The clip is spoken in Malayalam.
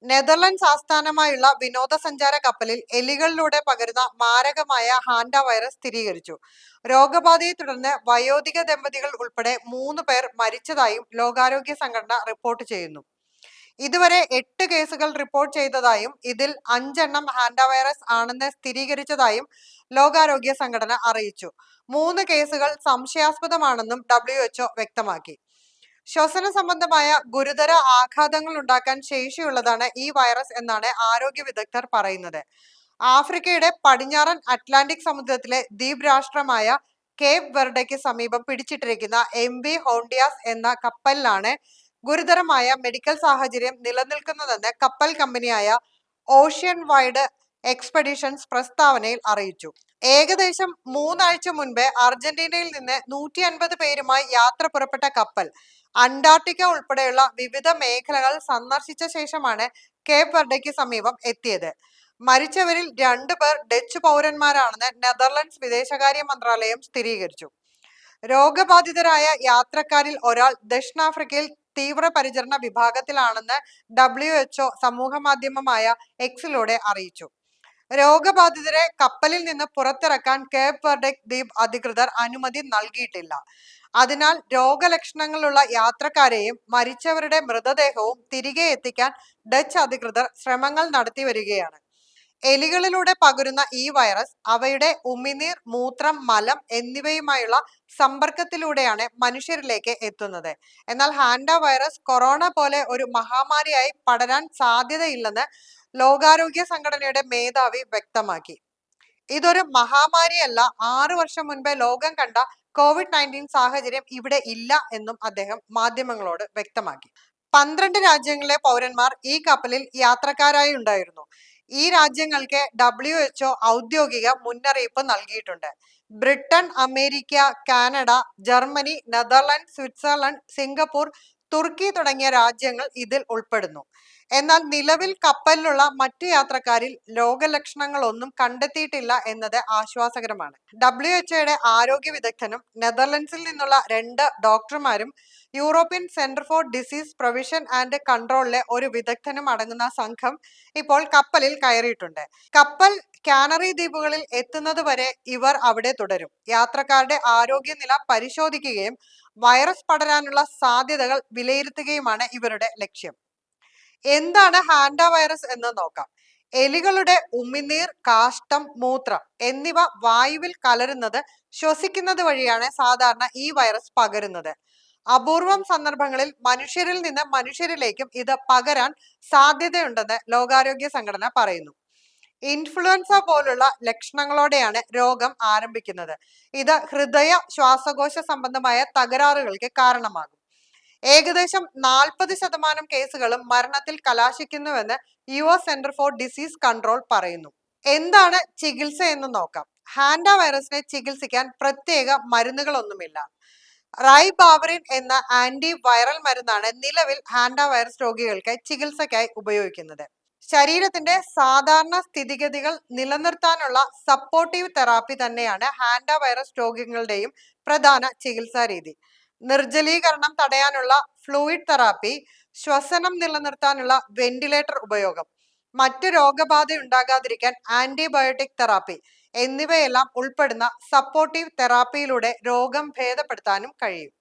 നെതർലൻഡ്സ് ആസ്ഥാനമായുള്ള വിനോദസഞ്ചാര കപ്പലിൽ എലികളിലൂടെ പകരുന്ന മാരകമായ ഹാൻഡ വൈറസ് സ്ഥിരീകരിച്ചു. രോഗബാധയെ തുടർന്ന് വയോധിക ദമ്പതികൾ ഉൾപ്പെടെ 3 പേർ മരിച്ചതായും ലോകാരോഗ്യ സംഘടന റിപ്പോർട്ട് ചെയ്യുന്നു. ഇതുവരെ 8 കേസുകൾ റിപ്പോർട്ട് ചെയ്തതായും ഇതിൽ 5 ഹാൻഡ വൈറസ് ആണെന്ന് സ്ഥിരീകരിച്ചതായും ലോകാരോഗ്യ സംഘടന അറിയിച്ചു. 3 കേസുകൾ സംശയാസ്പദമാണെന്നും WHO വ്യക്തമാക്കി. ശ്വസന സംബന്ധമായ ഗുരുതര ആഘാതങ്ങൾ ഉണ്ടാക്കാൻ ശേഷിയുള്ളതാണ് ഈ വൈറസ് എന്നാണ് ആരോഗ്യ വിദഗ്ധർ പറയുന്നത്. ആഫ്രിക്കയുടെ പടിഞ്ഞാറൻ അറ്റ്ലാന്റിക് സമുദ്രത്തിലെ ദ്വീപ് രാഷ്ട്രമായ കേപ്പ് വെർഡയ്ക്ക് സമീപം പിടിച്ചിട്ടിരിക്കുന്ന MV ഹോണ്ടിയാസ് എന്ന കപ്പലിലാണ് ഗുരുതരമായ മെഡിക്കൽ സാഹചര്യം നിലനിൽക്കുന്നതെന്ന് കപ്പൽ കമ്പനിയായ ഓഷ്യൻ വൈഡ് എക്സ്പെഡിഷൻസ് പ്രസ്താവനയിൽ അറിയിച്ചു. ഏകദേശം 3 ആഴ്ച മുൻപ് അർജന്റീനയിൽ നിന്ന് 150 പേരുമായി യാത്ര പുറപ്പെട്ട കപ്പൽ അന്റാർട്ടിക്ക ഉൾപ്പെടെയുള്ള വിവിധ മേഖലകൾ സന്ദർശിച്ച ശേഷമാണ് കേപ്പ് വെർഡയ്ക്ക് സമീപം എത്തിയത്. മരിച്ചവരിൽ 2 പേർ ഡച്ച് പൗരന്മാരാണെന്ന് നെതർലൻഡ്സ് വിദേശകാര്യ മന്ത്രാലയം സ്ഥിരീകരിച്ചു. രോഗബാധിതരായ യാത്രക്കാരിൽ ഒരാൾ ദക്ഷിണാഫ്രിക്കയിൽ തീവ്രപരിചരണ വിഭാഗത്തിലാണെന്ന് WHO സമൂഹ മാധ്യമമായ എക്സിലൂടെ അറിയിച്ചു. രോഗബാധിതരെ കപ്പലിൽ നിന്ന് പുറത്തിറക്കാൻ കേപ്പ് വെർഡെ ദ്വീപ് അധികൃതർ അനുമതി നൽകിയിട്ടില്ല. അതിനാൽ രോഗലക്ഷണങ്ങളുള്ള യാത്രക്കാരെയും മരിച്ചവരുടെ മൃതദേഹവും തിരികെ എത്തിക്കാൻ ഡച്ച് അധികൃതർ ശ്രമങ്ങൾ നടത്തി വരികയാണ്. എലികളിലൂടെ പകരുന്ന ഈ വൈറസ് അവയുടെ ഉമിനീർ, മൂത്രം, മലം എന്നിവയുമായുള്ള സമ്പർക്കത്തിലൂടെയാണ് മനുഷ്യരിലേക്ക് എത്തുന്നത്. എന്നാൽ ഹാൻഡ വൈറസ് കൊറോണ പോലെ ഒരു മഹാമാരിയായി പടരാൻ സാധ്യതയില്ലെന്ന് ലോകാരോഗ്യ സംഘടനയുടെ മേധാവി വ്യക്തമാക്കി. ഇതൊരു മഹാമാരിയല്ല, 6 വർഷം മുൻപ് ലോകം കണ്ട COVID-19 സാഹചര്യം ഇവിടെ ഇല്ല എന്നും അദ്ദേഹം മാധ്യമങ്ങളോട് വ്യക്തമാക്കി. 12 രാജ്യങ്ങളിലെ പൗരന്മാർ ഈ കപ്പലിൽ യാത്രക്കാരായി ഉണ്ടായിരുന്നു. ഈ രാജ്യങ്ങൾക്ക് WHO ഔദ്യോഗിക മുന്നറിയിപ്പ് നൽകിയിട്ടുണ്ട്. Britain, America, Canada, Germany, Netherland, Switzerland, Singapore, Turkey തുടങ്ങിയ രാജ്യങ്ങൾ ഇതിൽ ഉൾപ്പെടുന്നു. എന്നാൽ നിലവിൽ കപ്പലിലുള്ള മറ്റു യാത്രക്കാരിൽ രോഗലക്ഷണങ്ങളൊന്നും കണ്ടെത്തിയിട്ടില്ല എന്നത് ആശ്വാസകരമാണ്. WHO ആരോഗ്യ വിദഗ്ധനും നെതർലൻഡ്സിൽ നിന്നുള്ള 2 ഡോക്ടർമാരും European centre for disease prevention and കൺട്രോളിലെ ഒരു വിദഗ്ധനും അടങ്ങുന്ന സംഘം ഇപ്പോൾ കപ്പലിൽ കയറിയിട്ടുണ്ട്. കപ്പൽ കാനറി ദ്വീപുകളിൽ എത്തുന്നതുവരെ ഇവർ അവിടെ തുടരും. യാത്രക്കാരുടെ ആരോഗ്യനില പരിശോധിക്കുകയും വൈറസ് പടരാനുള്ള സാധ്യതകൾ വിലയിരുത്തുകയുമാണ് ഇവരുടെ ലക്ഷ്യം. എന്താണ് ഹാൻഡ വൈറസ് എന്ന് നോക്കാം. എലികളുടെ ഉമിനീർ, കാഷ്ടം, മൂത്രം എന്നിവ വായുവിൽ കലരുന്നത് ശ്വസിക്കുന്നത് വഴിയാണ് സാധാരണ ഈ വൈറസ് പകരുന്നത്. അപൂർവം സന്ദർഭങ്ങളിൽ മനുഷ്യരിൽ നിന്ന് മനുഷ്യരിലേക്കും ഇത് പകരാൻ സാധ്യതയുണ്ടെന്ന് ലോകാരോഗ്യ സംഘടന പറയുന്നു. ഇൻഫ്ലുവൻസ പോലുള്ള ലക്ഷണങ്ങളോടെയാണ് രോഗം ആരംഭിക്കുന്നത്. ഇത് ഹൃദയ ശ്വാസകോശ സംബന്ധമായ തകരാറുകൾക്ക് കാരണമാകും. ഏകദേശം 40% കേസുകളും മരണത്തിൽ കലാശിക്കുന്നുവെന്ന് US centre for disease control പറയുന്നു. എന്താണ് ചികിത്സ എന്ന് നോക്കാം. ഹാൻഡ വൈറസിനെ ചികിത്സിക്കാൻ പ്രത്യേക മരുന്നുകളൊന്നുമില്ല. റൈബാവറിൻ എന്ന ആന്റി വൈറൽ മരുന്നാണ് നിലവിൽ ഹാൻഡ വൈറസ് രോഗികൾക്ക് ചികിത്സയ്ക്കായി ഉപയോഗിക്കുന്നത്. ശരീരത്തിന്റെ സാധാരണ സ്ഥിതിഗതികൾ നിലനിർത്താനുള്ള സപ്പോർട്ടീവ് തെറാപ്പി തന്നെയാണ് ഹാൻഡ വൈറസ് രോഗികളുടെയും പ്രധാന ചികിത്സാ രീതി. നിർജ്ജലീകരണം തടയാനുള്ള ഫ്ലൂയിഡ് തെറാപ്പി, ശ്വസനം നിലനിർത്താനുള്ള വെന്റിലേറ്റർ ഉപയോഗം, മറ്റു രോഗബാധയുണ്ടാകാതിരിക്കാൻ ആന്റിബയോട്ടിക് തെറാപ്പി എന്നിവയെല്ലാം ഉൾപ്പെടുന്ന സപ്പോർട്ടീവ് തെറാപ്പിയിലൂടെ രോഗം ഭേദപ്പെടുത്താനും കഴിയും.